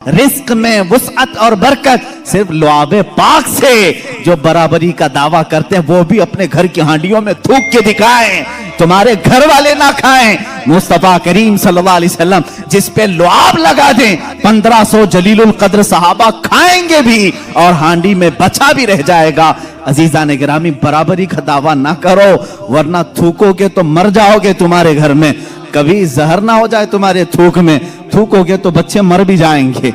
Risk में वुसअत और बरकत सिर्फ लुआबे पाक से जो बराबरी का दावा करते हैं वो भी अपने घर की हांडियों में थूक के दिखाएं, तुम्हारे घर वाले ना खाएं। मुस्तफा करीम सल्लल्लाहु अलैहि वसल्लम जिस पे लुआब लगा दें 1500 जलीलुल कद्र सहाबा खाएंगे भी और हांडी में बचा भी रह जाएगा। अजीजा ने गिरामी, बराबरी का दावा ना करो वरना थूकोगे तो मर जाओगे। तुम्हारे घर में कभी जहर ना हो जाए तुम्हारे थूक में, थूकोगे तो बच्चे मर भी जाएंगे।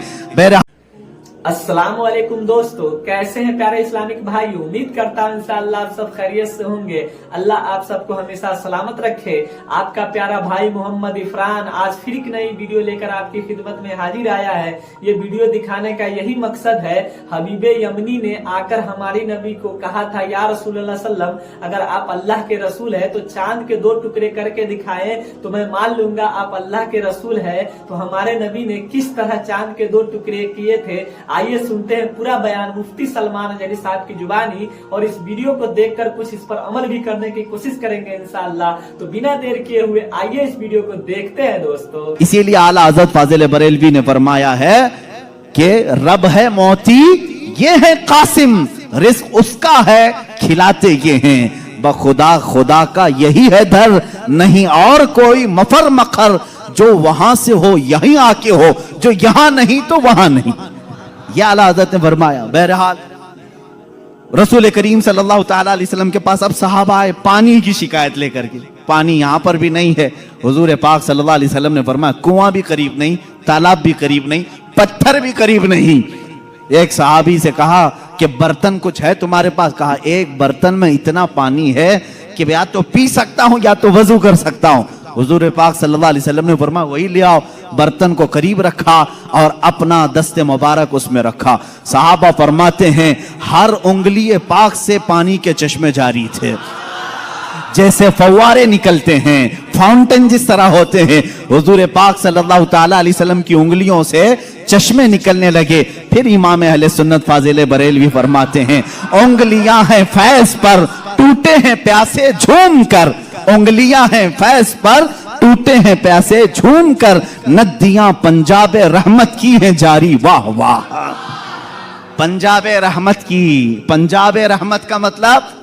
अस्सलाम वालेकुम दोस्तों, कैसे हैं प्यारे इस्लामिक भाई। उम्मीद करता हूं इंशाअल्लाह आप सब खैरियत से होंगे। अल्लाह आप सबको हमेशा सलामत रखे। आपका प्यारा भाई मोहम्मद इफरान आज फिर एक नई वीडियो लेकर आपकी खिदमत में हाजिर आया है। ये वीडियो दिखाने का यही मकसद है, हबीबे यमनी ने आकर हमारे नबी को कहा था, या रसूलुल्लाह सल्लम अगर आप अल्लाह के रसूल है तो चांद के 2 टुकड़े करके दिखाएं तो मैं मान लूंगा आप अल्लाह के रसूल है। तो हमारे नबी ने किस तरह चांद के 2 टुकड़े किए थे, आइए सुनते हैं पूरा बयान मुफ्ती सलमान जरी साहब की जुबानी और इस वीडियो को देखकर कुछ इस पर अमल भी करने की कोशिश करेंगे इंशाअल्लाह। तो बिना देर किए हुए आइए इस वीडियो को देखते हैं दोस्तों। इसीलिए आला हज़रत फाजिल बरेलवी ने फरमाया है कि रब है मोती, ये है कासिम, रिस्क उसका है, खिलाते ये हैं, बखुदा खुदा का यही है दर, नहीं और कोई मफर मखर, जो वहां से हो यहीं आके हो, जो यहां नहीं तो वहां नहीं। यह आला हज़रत ने फरमाया। बहरहाल रसूल करीम सल्लल्लाहु ताला अलैहि वसल्लम के पास अब सहाबा आए पानी की शिकायत लेकर के। पानी यहाँ पर भी नहीं है। हुजूर पाक सल्लल्लाहु अलैहि वसल्लम ने फरमाया कुआं भी करीब नहीं, तालाब भी करीब नहीं, पत्थर भी करीब नहीं। एक सहाबी से कहा कि बर्तन कुछ है तुम्हारे पास? कहा एक बर्तन में इतना पानी है कि या तो पी सकता हूं या तो वजू कर सकता हूं। हुजूर पाक सल्लल्लाहु अलैहि वसल्लम ने फरमाया वही ले आओ। बर्तन को करीब रखा और अपना दस्ते मुबारक उसमें रखा। सहाबा फरमाते हैं हर उंगली पाक से पानी के चश्मे जारी थे, जैसे फव्वारे निकलते हैं, फाउंटेन जिस तरह होते हैं। हुजूर पाक सल्लल्लाहु ताला अलैहि वसल्लम की उंगलियों से चश्मे निकलने लगे। फिर इमाम अहले सुन्नत फाजिल बरेलवी फरमाते हैं उंगलियां हैं फैज पर, टूटे हैं प्यासे झूम कर। उंगलियां हैं फैज पर, टूटे हैं प्यासे झूम कर, नदियां पंजाब रहमत की हैं जारी। वाह वाह, पंजाब रहमत की। पंजाब रहमत का मतलब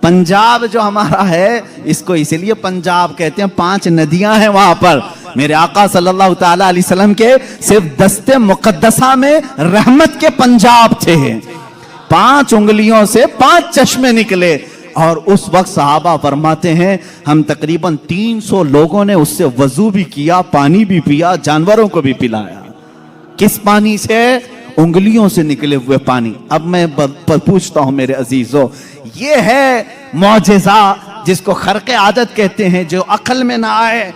पंजाब जो हमारा है इसको इसलिए पंजाब कहते हैं, 5 नदियां हैं वहां पर। मेरे आका सल्लल्लाहु ताला अलैहि वसल्लम के सिर्फ दस्ते मुकद्दसा में रहमत के पंजाब थे। 5 उंगलियों से 5 चश्मे निकले और उस वक्त सहाबा फरमाते हैं हम तकरीबन 300 लोगों ने उससे वजू भी किया, पानी भी पिया, जानवरों को भी पिलाया। किस पानी से? उंगलियों से निकले हुए पानी। अब मैं पूछता हूं मेरे अजीजों, ये है मौजिज़ा जिसको खर्क़े आदत कहते हैं, जो अकल में ना आए,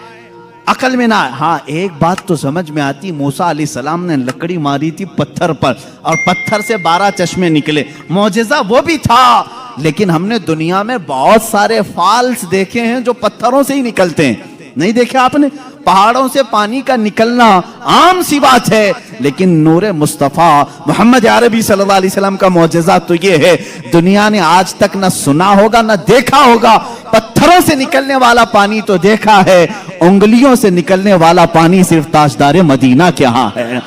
अकल में ना आए। हाँ एक बात तो समझ में आती, मूसा अलैहिस्सलाम ने लकड़ी मारी थी पत्थर पर और पत्थर से 12 चश्मे निकले, मौजिज़ा वो भी था। लेकिन हमने दुनिया में बहुत सारे फाल्स देखे हैं जो पत्थरों से ही निकलते हैं। नहीं देखे आपने? पहाड़ों से पानी का निकलना आम सी बात है, लेकिन नूरे मुस्तफा मोहम्मद अरबी सल्लल्लाहु अलैहि वसल्लम का मौजिज़ा तो ये है, दुनिया ने आज तक न सुना होगा न देखा होगा। पत्थरों से निकलने वाला पानी तो देखा है, उंगलियों से निकलने वाला पानी सिर्फ ताजदारे मदीना के यहाँ है।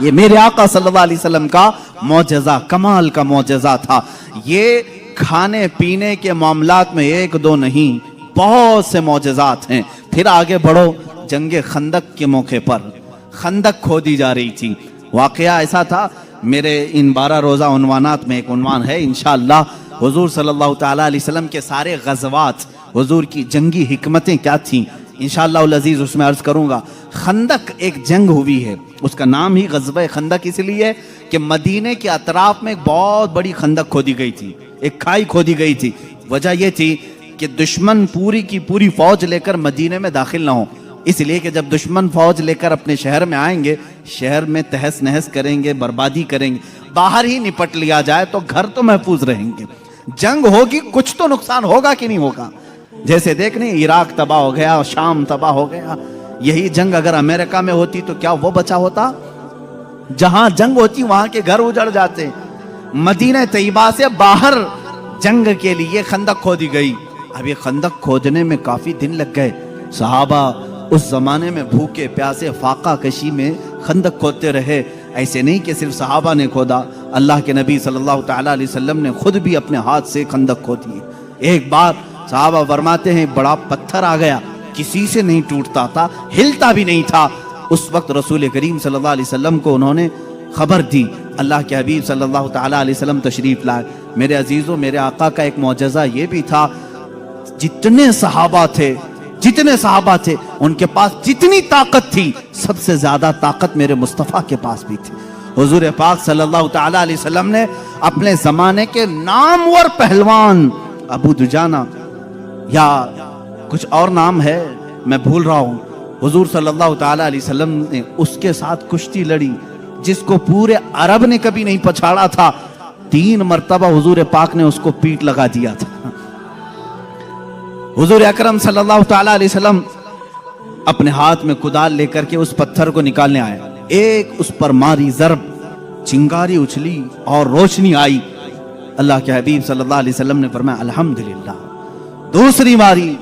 ये मेरे आका सल्लल्लाहु अलैहि वसल्लम का मौजिज़ा, कमाल का मौजिज़ा था। ये खाने पीने के मामलात में 1-2 नहीं, बहुत से मौजिज़ात हैं। फिर आगे बढ़ो, जंगे खंदक के मौके पर खंदक खोदी जा रही थी। वाकया ऐसा था, मेरे इन 12 रोज़ा उन्वानात में एक उन्वान है इंशाअल्लाह, हुजूर सल्लल्लाहु ताला अलैहि वसल्लम के सारे गज़वात, हुजूर की जंगी हिकमतें क्या थीं, इंशाअल्लाह उल अज़ीज़ उसमें अर्ज़ करूँगा। खंदक एक जंग हुई है, उसका नाम ही ग़ज़वा खंदक इसलिए कि मदीने के अतराफ में एक बहुत बड़ी खंदक खोदी गई थी, एक खाई खोदी गई थी। वजह यह थी कि दुश्मन पूरी की पूरी फौज लेकर मदीने में दाखिल ना हो, इसलिए कि जब दुश्मन फौज लेकर अपने शहर में आएंगे, शहर में तहस नहस करेंगे, बर्बादी करेंगे। बाहर ही निपट लिया जाए तो घर तो महफूज रहेंगे। जंग होगी, कुछ तो नुकसान होगा कि नहीं होगा। जैसे देखने इराक तबाह हो गया, शाम तबाह हो गया। यही जंग अगर अमेरिका में होती तो क्या वो बचा होता? जहां जंग होती वहां के घर उजड़ जाते। मदीना तैयबा से बाहर जंग के लिए खंदक खोदी गई। अब ये खंदक खोदने में काफी दिन लग गए। सहाबा उस जमाने में भूखे प्यासे फाका कशी में खंदक खोदते रहे। ऐसे नहीं कि सिर्फ सहाबा ने खोदा, अल्लाह के नबी सल्लल्लाहु तआला अलैहि वसल्लम ने खुद भी अपने हाथ से खंदक खोदी। एक बार सहाबा फरमाते हैं बड़ा पत्थर आ गया, किसी से नहीं टूटता था, हिलता भी नहीं था। उस वक्त रसूल करीम सल्लल्लाहु अलैहि वसल्लम को उन्होंने खबर दी। अल्लाह के हबीब सल्लल्लाहु तआला अलैहि वसल्लम तशरीफ लाए। मेरे अजीजों, मेरे आका का एक मौजज़ा ये भी था, जितने सहाबा थे उनके पास जितनी ताकत थी, सबसे ज्यादा ताकत मेरे मुस्तफ़ा के पास भी थी। हुजूर पाक सल्लल्लाहु तआला अलैहि वसल्लम ने अपने जमाने के नामवर पहलवान अबू दुजाना या कुछ और नाम है मैं भूल रहा हूँ, हुजूर सल्लल्लाहु तआला अलैहि वसल्लम ने उसके साथ कुश्ती लड़ी जिसको पूरे अरब ने कभी नहीं पछाड़ा था। 3 मरतबा हुजूर पाक ने उसको पीठ लगा दिया था। हुजूर अकरम सल्लल्लाहु तआला अलैहि वसल्लम अपने हाथ में कुदाल लेकर के उस पत्थर को निकालने आए। एक उस पर मारी ज़रब, चिंगारी उछली और रोशनी आई। अल्लाह के हबीब सल्लल्लाहु अलैहि वसल्लम ने फरमाया अल्हम्दुलिल्लाह। दूसरी मारी,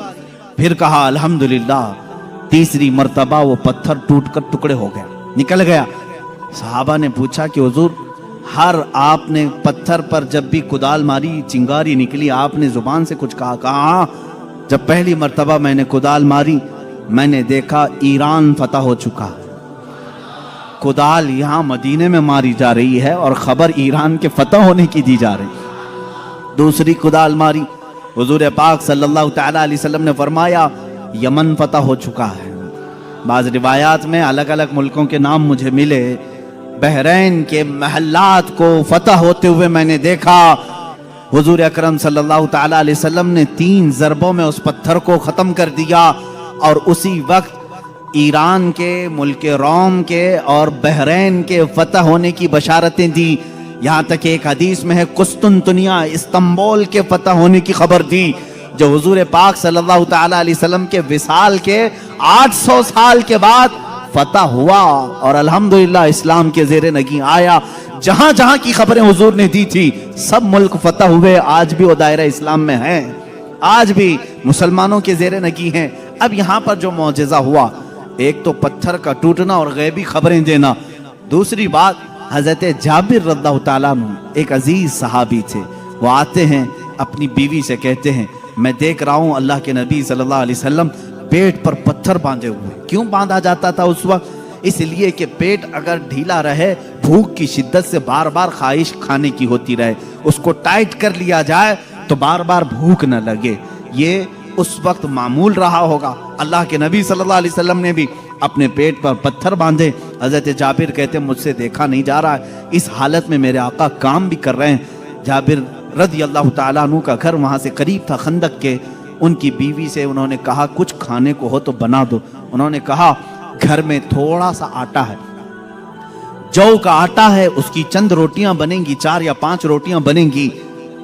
फिर कहा अल्हम्दुलिल्लाह। तीसरी मर्तबा वो पत्थर टूटकर टुकड़े हो गया, निकल गया। सहाबा ने पूछा कि हुजूर, हर आपने पत्थर पर जब भी कुदाल मारी चिंगारी निकली, आपने जुबान से कुछ कहा? कहा जब पहली मर्तबा मैंने कुदाल मारी, मैंने देखा ईरान फतह हो चुका। कुदाल यहाँ मदीने में मारी जा रही है और खबर ईरान के फतह होने की दी जा रही। दूसरी कुदाल मारी, हुजूर पाक सल्लल्लाहु तआला अलैहि वसल्लम ने फरमाया यमन फतह हो चुका है। बाज़ रिवायात में अलग अलग मुल्कों के नाम मुझे मिले। बहरैन के महल्लात को फतह होते हुए मैंने देखा। हुजूर अकरम सल्लल्लाहु तआला अलैहि वसल्लम ने 3 ज़रबों में उस पत्थर को ख़त्म कर दिया और उसी वक्त ईरान के, मुल्क रोम के और बहरैन के फतह होने की बशारतें दी। यहाँ तक एक हदीस में है कुस्तुनतुनिया, इस्तांबुल के फतह होने की खबर दी, जो हुजूर पाक सल्लल्लाहु तआला अलैहि वसल्लम के विसाल के 800 साल के बाद फतह हुआ और अल्हम्दुलिल्लाह इस्लाम के ज़ेरे नगी आया। जहां जहां की खबरें हुजूर ने दी थी सब मुल्क फतह हुए। आज भी वो दायरा इस्लाम में है, आज भी मुसलमानों के ज़ेरे नगी हैं। अब यहाँ पर जो मौजज़ा हुआ, एक तो पत्थर का टूटना और गैबी खबरें देना, दूसरी बात हज़रत जाबिर रज़ियल्लाहु ताला अन्हु एक अजीज सहाबी थे। वो आते हैं अपनी बीवी से कहते हैं मैं देख रहा हूँ अल्लाह के नबी सल्लल्लाहु अलैहि वसल्लम पेट पर पत्थर बांधे हुए। क्यों बांधा जाता था उस वक्त? इसलिए कि पेट अगर ढीला रहे, भूख की शिद्दत से बार बार ख्वाहिश खाने की होती रहे, उसको टाइट कर लिया जाए तो बार बार भूख न लगे। ये उस वक्त मामूल रहा होगा। अल्लाह के नबी सल्लल्लाहु अलैहि वसल्लम ने भी अपने पेट पर पत्थर बांधे। हज़रत जाबिर कहते मुझसे देखा नहीं जा रहा है, इस हालत में मेरे आका काम भी कर रहे हैं। जाबिर रज़ियल्लाहु ताला अन्हु का घर वहाँ से करीब था खंदक के। उनकी बीवी से उन्होंने कहा कुछ खाने को हो तो बना दो। उन्होंने कहा घर में थोड़ा सा आटा है, जौ का आटा है, उसकी चंद रोटियां बनेंगी, 4 या 5 रोटियां बनेंगी,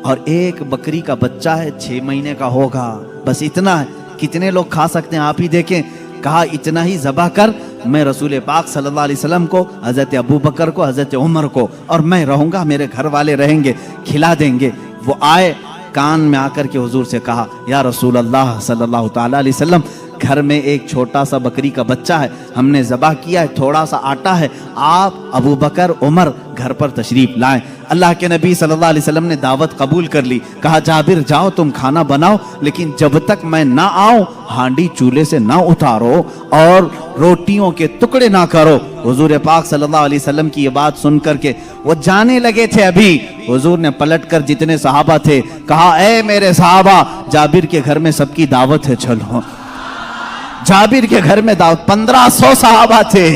और एक बकरी का बच्चा है 6 महीने का होगा, बस इतना है। कितने लोग खा सकते हैं आप ही देखें। कहा इतना ही ज़बह कर, मैं रसूल पाक सल्लल्लाहु अलैहि वसल्लम को, हज़रत अबू बकर को, हज़रत उमर को, और मैं रहूँगा, मेरे घर वाले रहेंगे, खिला देंगे। वो आए, कान में आकर के हुजूर से कहा या रसूल अल्लाह सल्लल्लाहु ताला अलैहि वसल्लम, घर में एक छोटा सा बकरी का बच्चा है, हमने ज़बह किया है, थोड़ा सा आटा है, आप अबू बकर उमर घर पर तशरीफ लाएं। अल्लाह के नबी सल्लल्लाहु अलैहि वसल्लम ने दावत कबूल कर ली। कहा जाबिर जाओ तुम खाना बनाओ, लेकिन जब तक मैं ना आऊं हांडी चूल्हे से ना उतारो और रोटियों के टुकड़े ना करो। हुजूर पाक सल्लल्लाहु अलैहि वसल्लम की ये बात सुन करके वो जाने लगे थे। अभी हुजूर ने पलट कर जितने सहाबा थे कहा ए मेरे सहाबा, जाबिर के घर में सबकी दावत है, चलो। जाबिर के घर में दावत, 1500 सहाबा थे,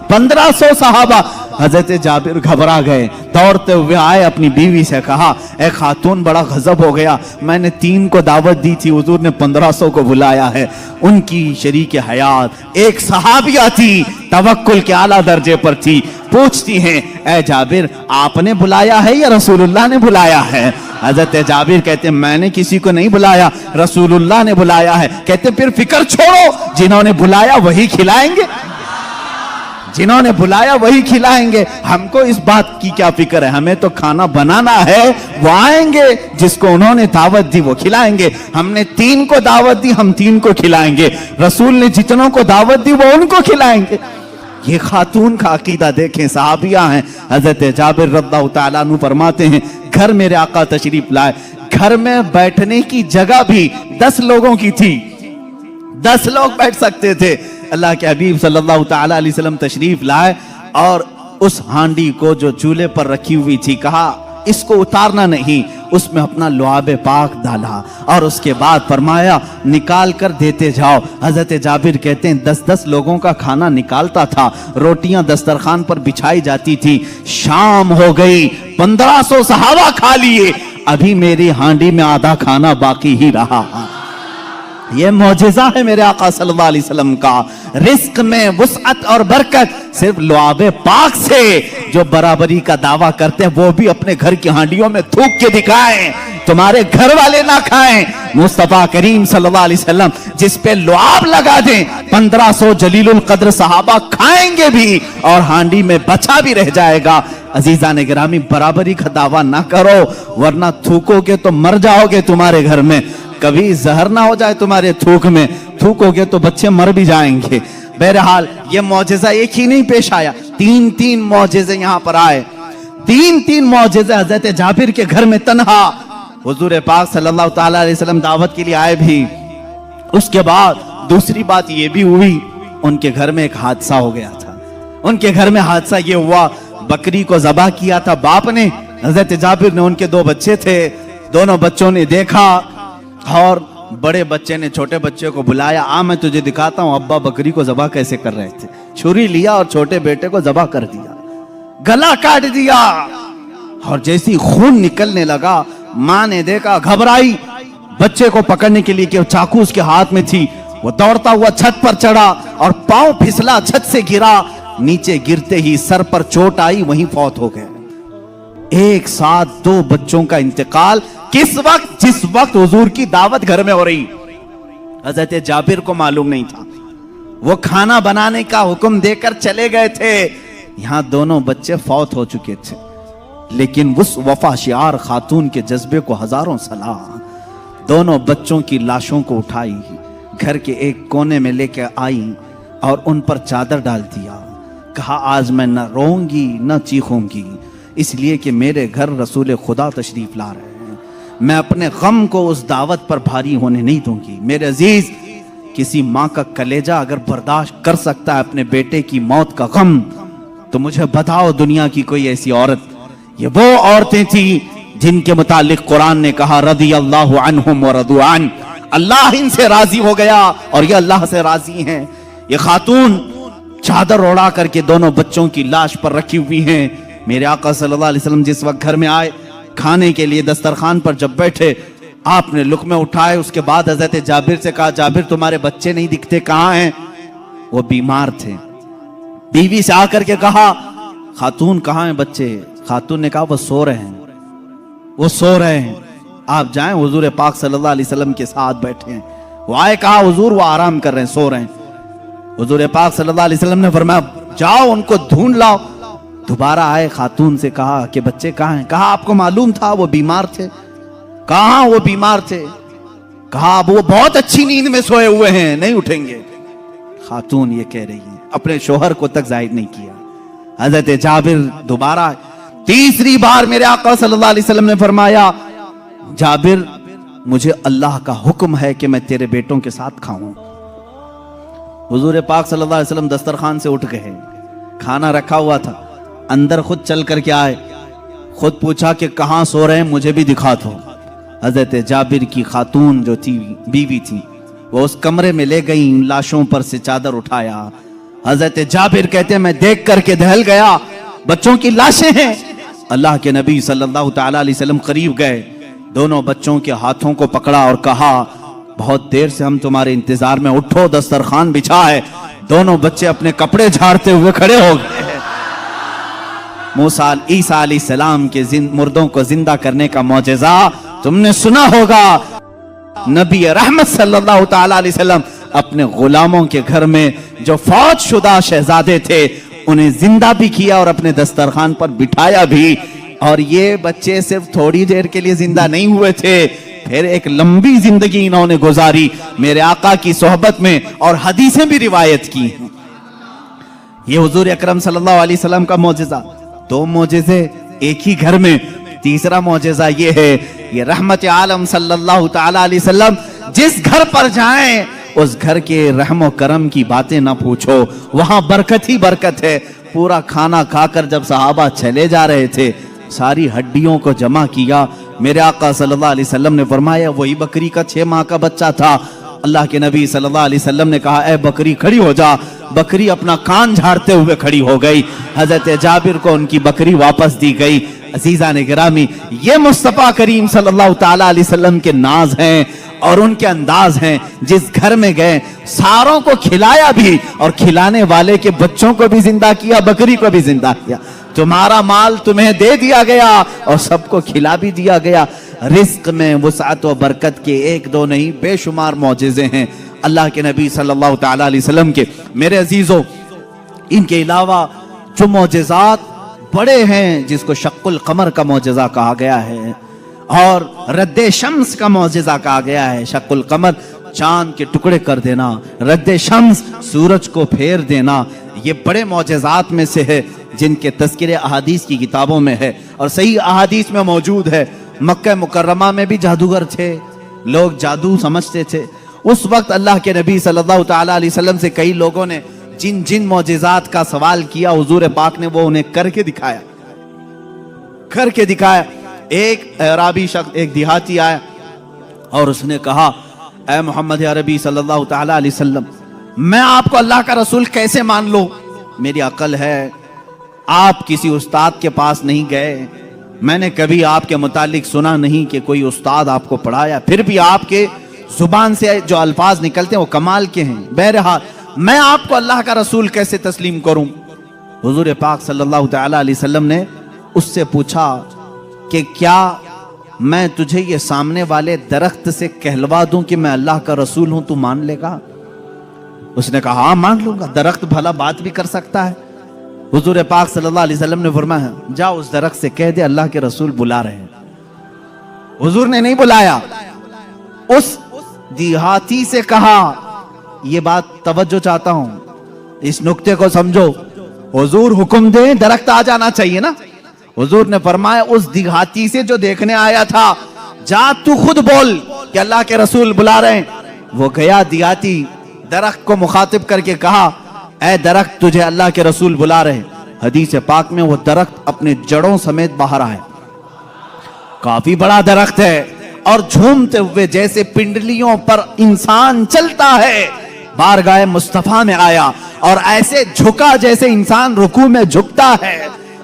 1500 सहाबा। हजरत जाबिर घबरा गए, दौड़ते हुए आए, अपनी बीवी से कहा ए खातून बड़ा गजब हो गया, मैंने 3 को दावत दी थी, हुजूर ने 1500 को बुलाया है। उनकी शरीक हयात एक सहाबिया थी, तवक्कुल के आला दर्जे पर थी। पूछती हैं ए जाबिर आपने बुलाया है या रसूलुल्लाह ने बुलाया है? हजरत जाबिर कहते मैंने किसी को नहीं बुलाया, रसूलुल्लाह ने बुलाया है। कहते फिर फिक्र छोड़ो, जिन्होंने बुलाया वही खिलाएंगे, जिन्होंने बुलाया वही खिलाएंगे। हमको इस बात की क्या फिक्र है, हमें तो खाना बनाना है, वो आएंगे, जिसको उन्होंने दावत दी वो खिलाएंगे। हमने 3 को दावत दी, हम 3 को खिलाएंगे। रसूल ने जितनों को दावत दी वो उनको खिलाएंगे। یہ خاتون کا عقیدہ دیکھیں, صحابیہ ہیں. حضرت جابر رضی اللہ تعالیٰ عنہ فرماتے ہیں گھر میرے آقا تشریف لائے, گھر میں بیٹھنے کی جگہ بھی 10 لوگوں کی تھی, 10 لوگ بیٹھ سکتے تھے. اللہ کے حبیب صلی اللہ تعالیٰ علیہ وسلم تشریف لائے اور اس ہانڈی کو جو چولہے پر رکھی ہوئی تھی کہا اس کو اتارنا نہیں, اس میں اپنا لعاب پاک ڈالا اور اس کے بعد فرمایا نکال کر دیتے جاؤ. حضرت جابر کہتے ہیں 10 لوگوں کا کھانا نکالتا تھا, روٹیاں دسترخوان پر بچھائی جاتی تھی. شام ہو گئی, 1500 صحابہ کھا لیے, ابھی میری ہانڈی میں آدھا کھانا باقی ہی رہا. یہ معجزہ ہے میرے آقا صلی اللہ علیہ وسلم کا. رزق میں وسعت اور برکت صرف لعاب پاک سے. جو برابری کا دعویٰ کرتے ہیں وہ بھی اپنے گھر کی ہانڈیوں میں تھوک کے دکھائیں, تمہارے گھر والے نہ کھائیں. مصطفیٰ کریم صلی اللہ علیہ وسلم جس پہ لعاب لگا دیں 1500 جلیل القدر صحابہ کھائیں گے بھی اور ہانڈی میں بچا بھی رہ جائے گا. عزیزان گرامی, برابری کا دعویٰ نہ کرو ورنہ تھوکو گے تو مر جاؤ گے تمہارے گھر میں. کبھی زہر نہ ہو جائے تمہارے تھوک میں, تھوکو گے تو بچے مر بھی جائیں گے. بہرحال یہ معجزہ ایک ہی نہیں پیش آیا, 3 معجزے یہاں پر آئے. 3 معجزے حضرت جابر کے گھر میں تنہا. حضور پاک صلی اللہ تعالیٰ علیہ وسلم دعوت کے لیے آئے بھی. اس کے بعد دوسری بات یہ بھی ہوئی, ان کے گھر میں ایک حادثہ ہو گیا تھا. ان کے گھر میں حادثہ یہ ہوا, بکری کو ذبح کیا تھا باپ نے, حضرت جابر نے, ان کے 2 بچے تھے. دونوں بچوں نے دیکھا اور بڑے بچے نے چھوٹے بچے کو بلایا, میں تجھے دکھاتا ہوں ابا بکری کو ذبح کیسے کر رہے تھے. چھری لیا اور چھوٹے بیٹے کو ذبح کر دیا, گلا کاٹ دیا. اور جیسی خون نکلنے لگا ماں نے دیکھا, گھبرائی, بچے کو پکڑنے کے لیے کہ چاقو اس کے ہاتھ میں تھی. وہ دوڑتا ہوا چھت پر چڑھا اور پاؤں پھسلا, چھت سے گرا. نیچے گرتے ہی سر پر چوٹ آئی, وہیں فوت ہو گئے. ایک ساتھ 2 بچوں کا انتقال. کس وقت؟ جس وقت حضور کی دعوت گھر میں ہو رہی. حضرت جابر کو معلوم نہیں تھا, وہ کھانا بنانے کا حکم دے کر چلے گئے تھے. یہاں دونوں بچے فوت ہو چکے تھے, لیکن اس وفا شعار خاتون کے جذبے کو ہزاروں سلام. دونوں بچوں کی لاشوں کو اٹھائی, گھر کے ایک کونے میں لے کے آئی اور ان پر چادر ڈال دیا. کہا آج میں نہ روؤں گی نہ چیخوں گی, اس لیے کہ میرے گھر رسول خدا تشریف لا رہے ہیں. میں اپنے غم کو اس دعوت پر بھاری ہونے نہیں دوں گی. میرے عزیز, کسی ماں کا کلیجہ اگر برداشت کر سکتا ہے اپنے بیٹے کی موت کا غم, تو مجھے بتاؤ دنیا کی کوئی ایسی عورت. یہ وہ عورتیں تھیں جن کے متعلق قرآن نے کہا رضی اللہ عنہم ورضوا عنہ, اللہ ان سے راضی ہو گیا اور یہ اللہ سے راضی ہیں. یہ خاتون چادر اڑا کر کے دونوں بچوں کی لاش پر رکھی ہوئی ہیں. میرے آقا صلی اللہ علیہ وسلم جس وقت گھر میں آئے, کھانے کے لیے دسترخوان پر جب بیٹھے, آپ نے لقمے اٹھائے. اس کے بعد حضرت جابر سے کہا جابر تمہارے بچے نہیں دکھتے, کہاں ہیں؟ وہ بیمار تھے. بیوی سے آ کر کے کہا خاتون کہاں ہیں بچے؟ خاتون نے کہا وہ سو رہے ہیں, وہ سو رہے ہیں, آپ جائیں. حضور پاک صلی اللہ علیہ وسلم کے ساتھ بیٹھے ہیں. وہ آئے, کہا حضور وہ آرام کر رہے ہیں, سو رہے ہیں. حضور پاک صلی اللہ علیہ وسلم نے فرمایا جاؤ ان کو ڈھونڈ لاؤ. دوبارہ آئے, خاتون سے کہا کہ بچے کہاں ہیں؟ کہا آپ کو معلوم تھا وہ بیمار تھے. کہاں وہ بیمار تھے؟ کہا وہ بہت اچھی نیند میں سوئے ہوئے ہیں, نہیں اٹھیں گے. خاتون یہ کہہ رہی ہے, اپنے شوہر کو تک ظاہر نہیں کیا. حضرت جابر دوبارہ, تیسری بار میرے آقا صلی اللہ علیہ وسلم نے فرمایا جابر مجھے اللہ کا حکم ہے کہ میں تیرے بیٹوں کے ساتھ کھاؤں. حضور پاک صلی اللہ علیہ وسلم دسترخوان سے اٹھ گئے, کھانا رکھا ہوا تھا, اندر خود چل کر کے آئے, خود پوچھا کہ کہاں سو رہے ہیں, مجھے بھی دکھا دو. حضرت جابر کی خاتون جو تھی, بیوی تھی, وہ اس کمرے میں لے گئیں, لاشوں پر سے چادر اٹھایا. حضرت جابر کہتے ہیں میں دیکھ کر کے دہل گیا, بچوں کی لاشیں ہیں. اللہ کے نبی صلی اللہ تعالی علیہ وسلم قریب گئے, دونوں بچوں کے ہاتھوں کو پکڑا اور کہا بہت دیر سے ہم تمہارے انتظار میں, اٹھو دسترخوان بچھا ہے. دونوں بچے اپنے کپڑے جھاڑتے ہوئے کھڑے ہو گئے. موسیٰ عیسیٰ علیہ السلام کے مردوں کو زندہ کرنے کا معجزہ تم نے سنا ہوگا. نبی رحمت صلی اللہ تعالی علیہ وسلم اپنے غلاموں کے گھر میں جو فوت شدہ شہزادے تھے انہیں زندہ بھی کیا اور اپنے دسترخوان پر بٹھایا بھی. اور یہ بچے صرف تھوڑی دیر کے لیے زندہ نہیں ہوئے تھے, پھر ایک لمبی زندگی انہوں نے گزاری میرے آقا کی صحبت میں, اور حدیثیں بھی روایت کی ہیں. ये हुजूर अकरम सल्लल्लाहु अलैहि वसल्लम का मौजज़ा। दो मौजज़े एक ही घर में। तीसरा मौजज़ा ये है, ये रहमत आलम सल्लल्लाहु ताला अलैहि वसल्लम जिस घर पर जाएं उस घर के रहमो करम की बातें ना पूछो, वहां बरकत ही बरकत है। पूरा खाना खाकर जब सहाबा चले जा रहे थे, सारी हड्डियों को जमा किया। मेरे आका सल्लल्लाहु अलैहि वसल्लम ने फरमाया वही बकरी का 6 माह का बच्चा था। अल्लाह के नबी सल्लल्लाहु अलैहि वसल्लम ने कहा, ए बकरी खड़ी हो जा। बकरी अपना कान झाड़ते हुए खड़ी हो गई। हजरत जाबिर को उनकी बकरी वापस दी गई। अजीजा ने गिरामी, ये मुस्तफा करीम सल्लल्लाहु ताला अलैहि वसल्लम के नाज हैं और उनके अंदाज हैं। जिस घर में गए सारों को खिलाया भी और खिलाने वाले के बच्चों को भी जिंदा किया, बकरी को भी जिंदा किया। तुम्हारा माल तुम्हें दे दिया गया और सबको खिला भी दिया गया। रिस्क में वुसअत व बरकत के एक दो नहीं बेशुमार मौजज़े हैं अल्लाह के नबी सल्लल्लाहु ताला अलैहि वसल्लम के। मेरे अजीजों, इनके अलावा जो मौजज़ात बड़े हैं, जिसको शक्कुल कमर का मौजज़ा कहा गया है और रद्दे शम्स का मौजज़ा कहा गया है। शक्कुल कमर चांद के टुकड़े कर देना, रद्दे शम्स सूरज को फेर देना, ये बड़े मौजज़ात में से है जिनके तज़किरे अहादीस की किताबों में है और सही अहादीस में मौजूद है। मक्का मुकर्रमा में भी जादूगर थे, लोग जादू समझते थे। उस वक्त अल्लाह के नबी सल्लल्लाहु ताला अलैहि वसल्लम से कई लोगों ने जिन जिन मौजज़ात का सवाल किया, हुजूर पाक ने वो उन्हें करके दिखाया, करके दिखाया। एक अराबी शख्स, एक देहाती आया और उसने कहा, ऐ मोहम्मद अरबी सल्लल्लाहु ताला अलैहि वसल्लम, मैं आपको अल्लाह का रसूल कैसे मान लूं? मेरी अकल है, आप किसी उस्ताद के पास नहीं गए, मैंने कभी आपके मुतालिक सुना नहीं कि कोई उस्ताद आपको पढ़ाया, फिर भी आपके जुबान से जो अल्फाज निकलते हैं वो कमाल के हैं। बहरहाल मैं आपको अल्लाह का रसूल कैसे तस्लीम करूं? हुजूर पाक सल्लल्लाहु ताला अलैहि वसल्लम ने उससे पूछा कि क्या मैं तुझे ये सामने वाले दरख्त से कहलवा दूं कि मैं अल्लाह का रसूल हूं, तू मान लेगा? उसने कहा हाँ मान लूंगा, दरख्त भला बात भी कर सकता है। हुजूर पाक सल्लल्लाहु अलैहि वसल्लम ने फरमाया, जा उस दरख्त से कह दे अल्लाह के रसूल बुला रहे हैं। हुजूर ने नहीं बुलाया, उस देहाती से कहा, ये बात तवज्जो चाहता हूं, इस नुक्ते को समझो। हुजूर हुक्म दे दरख्त आ जाना चाहिए ना। हुजूर ने फरमाया उस देहाती से जो देखने आया था, जा तू खुद बोल कि अल्लाह के रसूल बुला रहे हैं। वो गया देहाती, दरख्त को मुखातिब करके कहा, ऐ दरख्त तुझे अल्लाह के रसूल बुला रहे। हदीस पाक में वो दरख्त अपने जड़ों समेत बाहर आए। काफी बड़ा दरख्त है और झूमते हुए जैसे पिंडलियों पर इंसान चलता है, बारगाह मुस्तफा में आया और ऐसे झुका जैसे इंसान रुकू में झुकता है।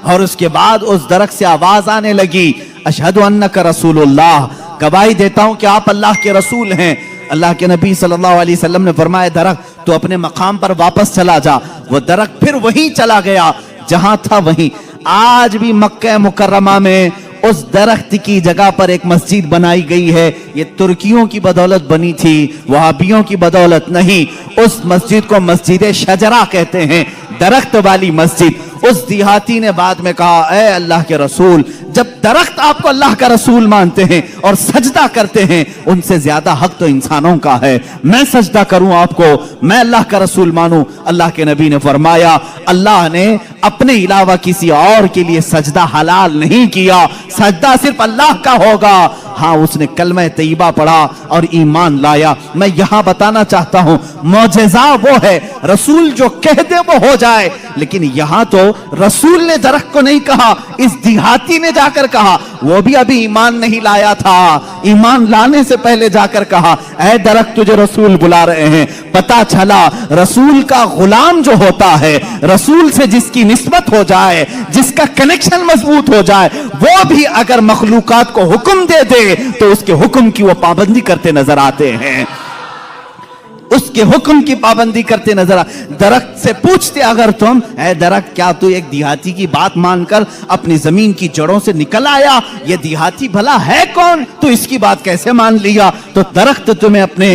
और उसके बाद उस दरख्त से आवाज आने लगी, अशहदु अन्नका रसूलुल्लाह, गवाही देता हूं कि आप अल्लाह के रसूल हैं। अल्लाह के नबी सल्लल्लाहु अलैहि वसल्लम ने फरमाया, दरख्त तो अपने मकाम पर वापस चला जा। वो दरख्त फिर वहीं चला गया जहां था वहीं। आज भी मक्का मुकर्रमा में उस दरख्त की जगह पर एक मस्जिद बनाई गई है। ये तुर्कियों की बदौलत बनी थी, वहाबियों की बदौलत नहीं। उस मस्जिद को मस्जिद शजरा कहते हैं, दरख्त वाली मस्जिद। उस देहाती ने बाद में कहा, ऐ अल्लाह के रसूल, जब दरख्त आपको अल्लाह का रसूल मानते हैं और सजदा करते हैं, उनसे ज्यादा हक तो इंसानों का है। मैं सजदा करूं आपको, मैं अल्लाह का रसूल मानूं? अल्लाह के नबी ने फरमाया, अल्लाह ने अपने अलावा किसी और के लिए सजदा हलाल नहीं किया, सजदा सिर्फ अल्लाह का होगा। हाँ, उसने कलमा तैयबा पढ़ा और ईमान लाया। मैं यहां बताना चाहता हूं, मौजज़ा वो है रसूल जो कह दे वो हो जाए। लेकिन यहां तो रसूल ने दरख्त को नहीं कहा, इस देहाती ने जाकर कहा। वो भी अभी ईमान नहीं लाया था, ईमान लाने से पहले जाकर कहा, ऐ दरख्त तुझे रसूल बुला रहे हैं। पता चला रसूल का गुलाम जो होता है, रसूल से जिसकी निस्बत हो जाए, जिसका कनेक्शन मजबूत हो जाए, वो भी अगर मखलूकात को हुक्म दे दे तो उसके हुक्म की वो पाबंदी करते नजर आते हैं, उसके हुक्म की पाबंदी करते नजर आ। दरख्त से पूछते अगर तुम, ऐ दरख्त क्या तू एक देहाती की बात मानकर अपनी जमीन की जड़ों से निकल आया? ये देहाती भला है कौन, तू इसकी बात कैसे मान लिया? तो दरख्त तुम्हें अपने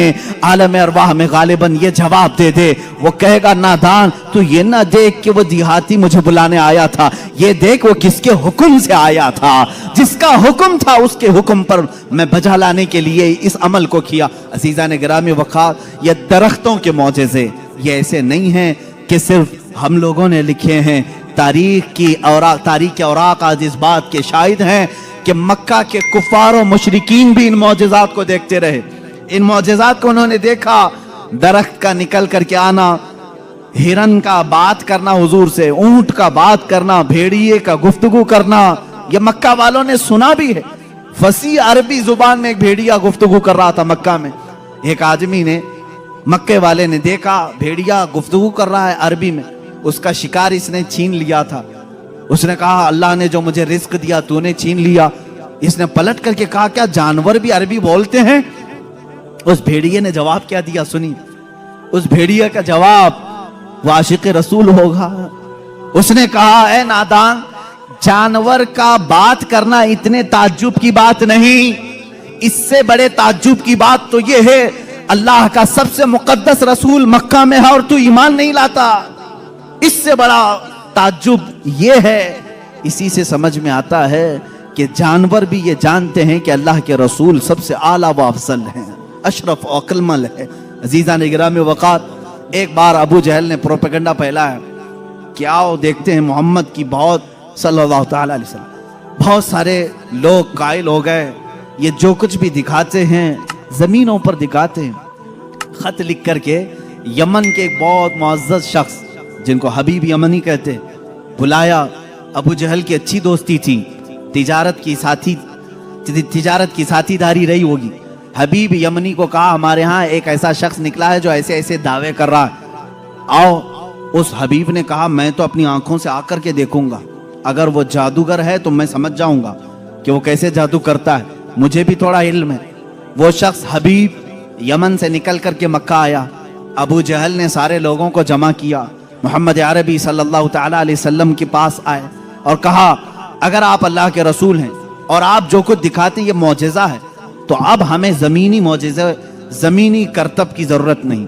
आलम अरवाह में गालिबन ये जवाब दे दे। वो कहेगा, नादान, तू ये ना देख कि वो देहाती मुझे बुलाने आया था, ये देख वो किसके हुक्म से आया था। जिसका हुक्म था उसके हुक्म पर मैं बजा लाने के लिए इस अमल को किया। अजीज़ान गिरामी वक़ार, ये दरख्तों के मौजज़े ये ऐसे नहीं हैं कि सिर्फ हम लोगों ने लिखे हैं, तारीख के औराक आज इस बात के शाहिद हैं कि मक्का के कुफार और मुशरिकीन भी इन मौजज़ात को देखते रहे। इन मौजज़ात को उन्होंने देखा, दरख्त का निकल करके आना, हिरन का बात करना हुजूर से, ऊंट का बात करना, भेड़िए का गुफ्तगू करना, ये मक्का वालों ने सुना भी है। फसी अरबी जुबान में एक भेड़िया गुफ्तगू कर रहा था मक्का में। एक आदमी ने, मक्के वाले ने देखा भेड़िया गुफ्तगू कर रहा है अरबी में, उसका शिकार इसने छीन लिया था। उसने कहा अल्लाह ने जो मुझे रिस्क दिया तूने छीन लिया। इसने पलट करके कहा क्या जानवर भी अरबी बोलते हैं? उस भेड़िए ने जवाब क्या दिया सुनी। उस भेड़िए का जवाब वो आशिक रसूल होगा। उसने कहा ए नादान, जानवर का बात करना इतने ताज्जुब की बात नहीं, इससे बड़े ताज्जुब की बात तो ये है अल्लाह का सबसे मुकद्दस रसूल मक्का में है और तू ईमान नहीं लाता। इससे बड़ा ताज्जुब ये है। इसी से समझ में आता है कि जानवर भी ये जानते हैं कि अल्लाह के रसूल सबसे आला व अफजल हैं, अशरफ और अक्लमल है। अजीज़ा निगरामी वक़ात, एक बार अबू जहल ने प्रोपेगेंडा फैलाया कि आओ देखते हैं मोहम्मद की बहुत सल्लल्लाहु ताला अलैहि वसल्लम। बहुत सारे लोग कायल हो गए, ये जो कुछ भी दिखाते हैं ज़मीनों पर दिखाते हैं। ख़त लिख करके यमन के एक बहुत मुअज़्ज़ज़ शख्स जिनको हबीब यमनी कहते हैं, बुलाया। अबू जहल की अच्छी दोस्ती थी, तिजारत की साथीदारी रही होगी। हबीब यमनी को कहा हमारे यहाँ एक ऐसा शख्स निकला है जो ऐसे ऐसे दावे कर रहा है, आओ। उस हबीब ने कहा मैं तो अपनी आंखों से आकर के देखूंगा, अगर वो जादूगर है तो मैं समझ जाऊंगा कि वो कैसे जादू करता है, मुझे भी थोड़ा इल्म है। वो शख्स हबीब यमन से निकल करके मक्का आया। अबू जहल ने सारे लोगों को जमा किया, मोहम्मद अरबी सल्लल्लाहु ताला अलैहि वसल्लम के पास आए और कहा अगर आप अल्लाह के रसूल हैं और आप जो कुछ दिखाते ये मौजज़ा है, तो अब हमें ज़मीनी मौजज़ा, ज़मीनी करतब की ज़रूरत नहीं।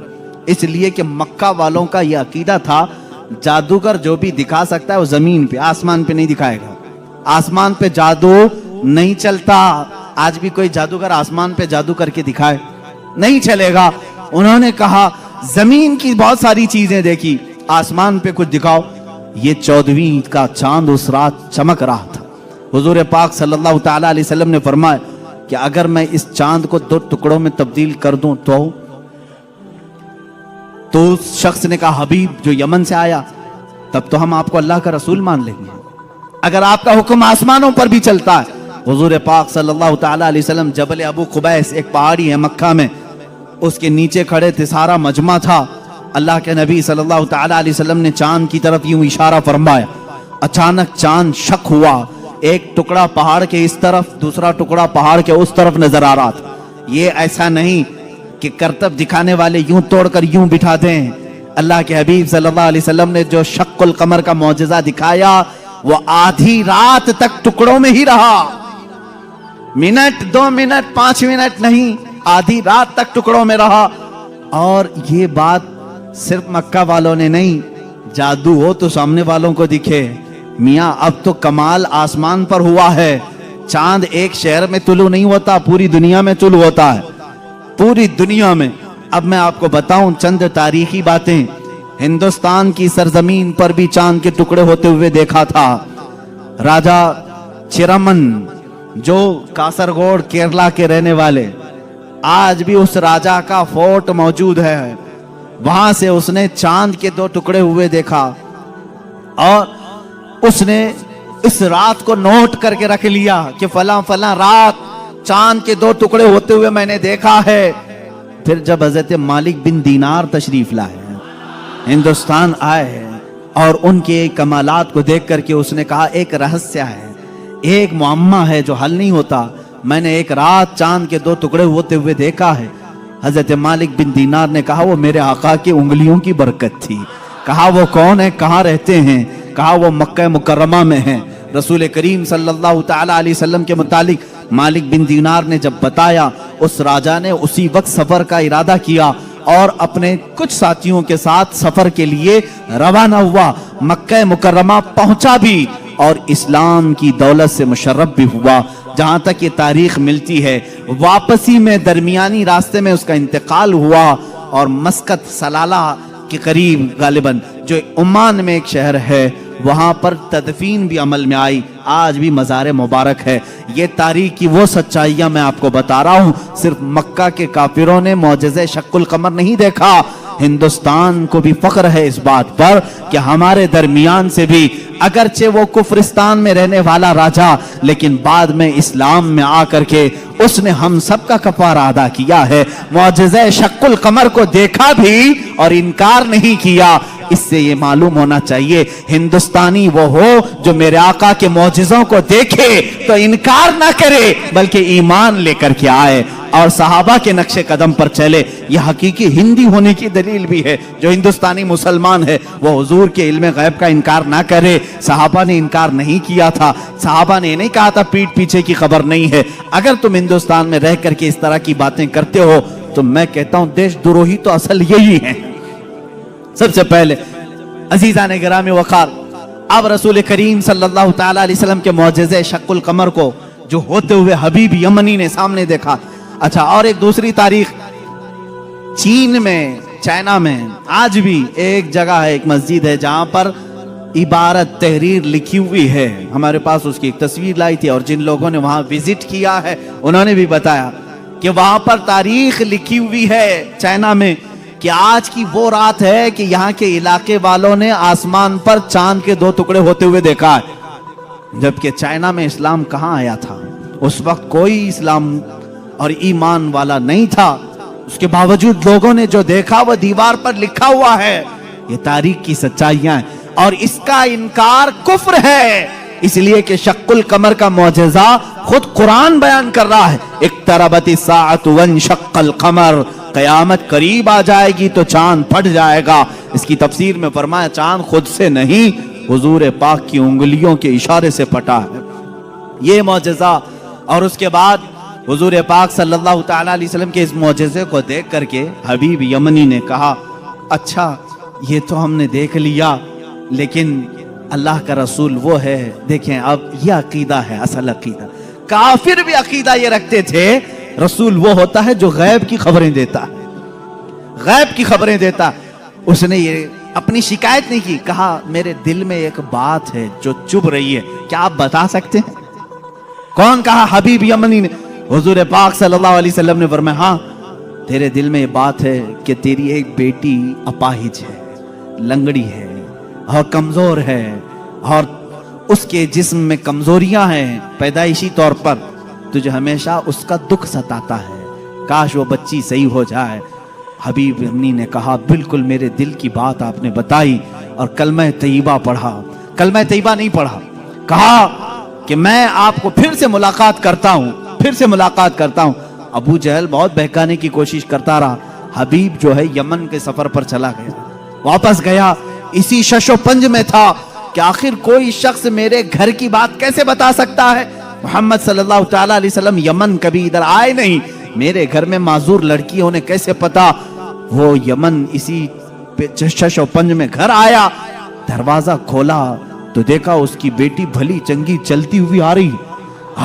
इसलिए कि मक्का वालों का ये अकीदा था जादूगर जो भी दिखा सकता है वो ज़मीन पे, आसमान पे नहीं दिखाएगा। आसमान पे जादू नहीं चलता। आज भी कोई जादूगर आसमान पे जादू करके दिखाए नहीं चलेगा। उन्होंने कहा ज़मीन की बहुत सारी चीज़ें देखी, आसमान पे कुछ दिखाओ। ये 14वीं ईद का चांद उस रात चमक रहा था। हुजूर पाक सल्लल्लाहु ताला अलैहि वसल्लम ने फरमाया कि अगर मैं इस चांद को 2 टुकड़ों में तब्दील कर दूं तो उस शख्स ने कहा हबीब जो यमन से आया, तब तो हम आपको अल्लाह का रसूल मान लेंगे, अगर आपका हुक्म आसमानों पर भी चलता है। हुजूर पाक सल्लल्लाहु ताला अलैहि वसल्लम जबल अबू कुबैस, एक पहाड़ी है मक्का में, उसके नीचे खड़े थे, सारा मजमा था। अल्लाह के नबी सल्लल्लाहु ताला अलैहि वसल्लम ने चांद की तरफ यूं इशारा फरमाया। अचानक चांद शक हुआ, एक टुकड़ा पहाड़ के इस तरफ, दूसरा टुकड़ा पहाड़ के उस तरफ नजर आ रहा था। ये ऐसा नहीं कि करतब दिखाने वाले यूं तोड़कर यूं बिठा दें। अल्लाह के हबीब सल्लल्लाहु अलैहि वसल्लम ने जो शक्कुल कमर का मौजज़ा दिखाया वो आधी रात तक टुकड़ों में ही रहा। मिनट, 2 मिनट, 5 मिनट नहीं, आधी रात तक टुकड़ों में रहा। और ये बात सिर्फ मक्का वालों ने नहीं, जादू हो तो सामने वालों को दिखे। मियाँ अब तो कमाल आसमान पर हुआ है। चांद एक शहर में तुलू नहीं होता, पूरी दुनिया में तुलू होता है, पूरी दुनिया में। अब मैं आपको बताऊं चंद तारीखी बातें। हिंदुस्तान की सरजमीन पर भी चांद के टुकड़े होते हुए देखा था। राजा चिरमन जो कासरगोड केरला के रहने वाले, आज भी उस राजा का फोर्ट मौजूद है। वहां से उसने चांद के 2 टुकड़े हुए देखा और उसने इस रात को नोट करके रख लिया कि फला फला रात चांद के 2 टुकड़े होते हुए मैंने देखा है। फिर जब हजरत मालिक बिन दीनार तशरीफ लाए, हिंदुस्तान आए और उनके कमालात को देख करके उसने कहा एक रहस्य है, एक मुअम्मा है जो हल नहीं होता। मैंने एक रात चांद के 2 टुकड़े होते हुए देखा है। हजरत मालिक बिन दीनार ने कहा वो मेरे आका की उंगलियों की बरकत थी। कहा वो कौन है, कहाँ रहते हैं? कहा वो मक्का मुकर्रमा में है। रसूल करीम सल्लल्लाहु ताला अलैहि वसल्लम के मुतालिक मालिक बिन दीनार ने जब बताया, उस राजा ने उसी वक्त सफर का इरादा किया और अपने कुछ साथियों के साथ सफर के लिए रवाना हुआ। मक्का मुकर्रमा पहुंचा भी और इस्लाम की दौलत से मुशर्रफ भी हुआ। जहां तक ये तारीख मिलती है, वापसी में दरमियानी रास्ते में उसका इंतकाल हुआ और मस्कत सलाला के करीब गालिबन जो ओमान में एक शहर है, वहां पर तदफीन भी अमल में आई, आज भी मज़ार मुबारक है। ये तारीख की वो सच्चाइयां मैं आपको बता रहा हूं। सिर्फ मक्का के काफिरों ने मौजज़े शक्कुल कमर नहीं देखा, हिंदुस्तान को भी फख्र है इस बात पर कि हमारे दरमियान से भी, अगरचे वो कुफरिस्तान में रहने वाला राजा, लेकिन बाद में इस्लाम में आकर के उसने हम सब का कफारा अदा किया है। मौजज़े शक्कुल कमर को देखा भी और इनकार नहीं किया। इससे ये मालूम होना चाहिए हिंदुस्तानी वो हो जो मेरे आका के मौजज़ों को देखे तो इनकार ना करे, बल्कि ईमान लेकर के आए और सहाबा के नक्शे कदम पर चले। यह हकीकी हिंदी होने की दलील भी है। जो हिंदुस्तानी मुसलमान है वो हुजूर के इल्म गैब का इनकार ना करे। सहाबा ने इनकार नहीं किया था। सहाबा ने नहीं कहा था पीठ पीछे की खबर नहीं है। अगर तुम हिंदुस्तान में रह करके इस तरह की बातें करते हो तो मैं कहता हूं देशद्रोही तो असल यही है। सबसे पहले अजीज़ान गिरामी वक़ार, अब रसूल करीम सल्लल्लाहु तआला अलैहि वसल्लम के मौजज़े शक्कुल कमर को जो होते हुए हबीब यमनी ने सामने देखा। अच्छा, और एक दूसरी तारीख, चीन में, चाइना में आज भी एक जगह है, एक मस्जिद है जहां पर इबारत तहरीर लिखी हुई है। हमारे पास उसकी एक तस्वीर लाई थी और जिन लोगों ने वहां विजिट किया है उन्होंने भी बताया कि वहां पर तारीख लिखी हुई है चाइना में कि आज की वो रात है कि यहाँ के इलाके वालों ने आसमान पर चांद के 2 टुकड़े होते हुए देखा है। जबकि चाइना में इस्लाम कहाँ आया था? उस वक्त कोई इस्लाम और ईमान वाला नहीं था। उसके बावजूद लोगों ने जो देखा वो दीवार पर लिखा हुआ है। ये तारीख की सच्चाइयां हैं और इसका इनकार कुफ्र है, इसलिए कि शक्कुल कमर का मौजज़ा खुद कुरान बयान कर रहा है। इक्तरबति साअतु वंशक्कल कमर, कयामत करीब आ जाएगी तो चांद फट जाएगा। इसकी तफसीर में फरमाया चांद खुद से नहीं, हुजूर पाक की उंगलियों के इशारे से फटा है। ये मौजज़ा, और उसके बाद हुजूर पाक सल्लल्लाहु तआला अलैहि वसल्लम के इस मौजज़े को देख करके हबीब यमनी ने कहा, अच्छा ये तो हमने देख लिया, लेकिन अल्लाह का रसूल वो है। देखें, अब ये अकीदा है, असल अकीदा। काफिर भी अकीदा ये रखते थे रसूल वो होता है जो गैब की खबरें देता है, गैब की खबरें देता। उसने ये अपनी शिकायत नहीं की, कहा मेरे दिल में एक बात है जो चुभ रही है, क्या आप बता सकते हैं? कौन कहा? हबीब यमनी ने। हुजूर पाक सल्लल्लाहु अलैहि वसल्लम ने फरमाया, हाँ तेरे दिल में ये बात है कि तेरी एक बेटी अपाहिज है, लंगड़ी है और कमजोर है और उसके जिस्म में कमजोरियां हैं पैदाइशी तौर पर, तुझे हमेशा उसका दुख सताता है, काश वो बच्ची सही हो जाए। हबीब यमनी ने कहा, बिल्कुल मेरे दिल की बात आपने बताई, और कलमा तैयबा पढ़ा। कलमा तैयबा नहीं पढ़ा, कहा कि मैं आपको फिर से मुलाकात करता हूं, फिर से मुलाकात करता हूं। अबू जहल बहुत बहकाने की कोशिश करता रहा। हबीब जो है यमन के सफर पर चला गया, वापस गया, इसी शशोपंज में था कि आखिर कोई शख्स मेरे घर की बात कैसे बता सकता है। मोहम्मद सल्लल्लाहु तआला अलैहि वसल्लम यमन कभी इधर आए नहीं, मेरे घर में माजूर लड़की उन्हें कैसे पता? वो यमन इसी शशोपंज में घर आया, दरवाजा खोला तो देखा उसकी बेटी भली चंगी चलती हुई आ रही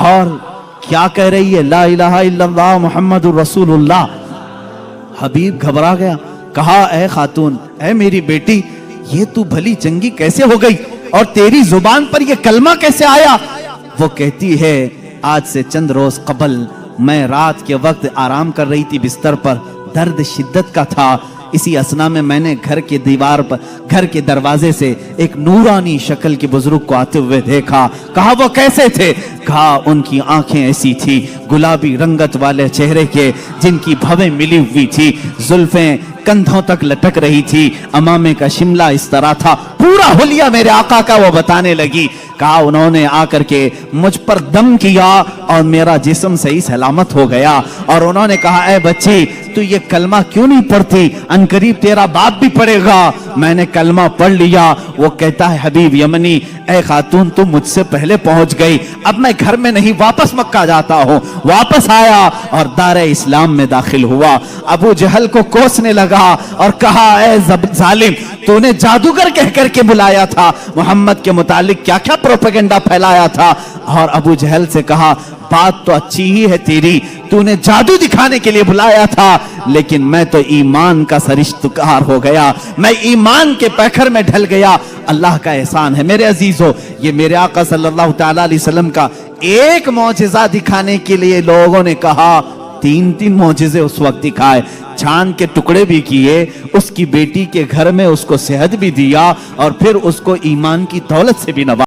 और क्या कह रही है, ला इलाहा इल्लल्लाह मुहम्मदुर रसूलुल्लाह। हबीब घबरा गया, कहा ए खातून, ए मेरी बेटी, ये तू भली चंगी कैसे हो गई और तेरी जुबान पर ये कलमा कैसे आया? वो कहती है, आज से चंद रोज कबल मैं रात के वक्त आराम कर रही थी बिस्तर पर, दर्द शिद्दत का था, इसी असना में मैंने घर के दीवार पर, घर के दरवाजे से एक नूरानी शक्ल के बुजुर्ग को आते हुए देखा। कहा वो कैसे थे? कहा उनकी आंखें ऐसी थी गुलाबी रंगत वाले चेहरे के, जिनकी भवें मिली हुई थी, जुल्फें कंधों तक लटक रही थी, अमामे का शिमला इस तरह था, पूरा हुलिया मेरे आका का वो बताने लगी। कहा उन्होंने आकर के मुझ पर दम किया और मेरा जिस्म सही सलामत हो गया, और उन्होंने कहा ए बच्ची तू ये कलमा क्यों नहीं पढ़ती, अनकरीब तेरा बाप भी पढ़ेगा। मैंने कलमा पढ़ लिया। वो कहता है हबीब यमनी, ए खातून तू मुझसे पहले पहुंच गई, अब मैं घर में नहीं वापस मक्का जाता हूँ। वापस आया और दारे इस्लाम में दाखिल हुआ। अबू जहल को कोसने लगा और कहा ए जालिम, तूने जादूगर कह करके बुलाया था, मोहम्मद के मुतालिक क्या क्या प्रोपेगेंडा फैलाया था। और अबू जहल से कहा बात तो अच्छी ही है तेरी, तूने जादू दिखाने के लिए बुलाया था, लेकिन मैं तो ईमान का सरिश्तकार हो गया, मैं ईमान के पैखर में ढल गया। अल्लाह का एहसान है मेरे अजीजों। ये मेरे आका सल्लल्लाहु तआला अलैहि वसल्लम का एक मौजिजा दिखाने के लिए लोगों ने कहा 3-3 मौजिजे उस वक्त दिखाए, चांद के टुकड़े भी किए, उसकी बेटी के घर में उसको सेहत भी दिया और फिर उसको ईमान की दौलत से भी नवाजा।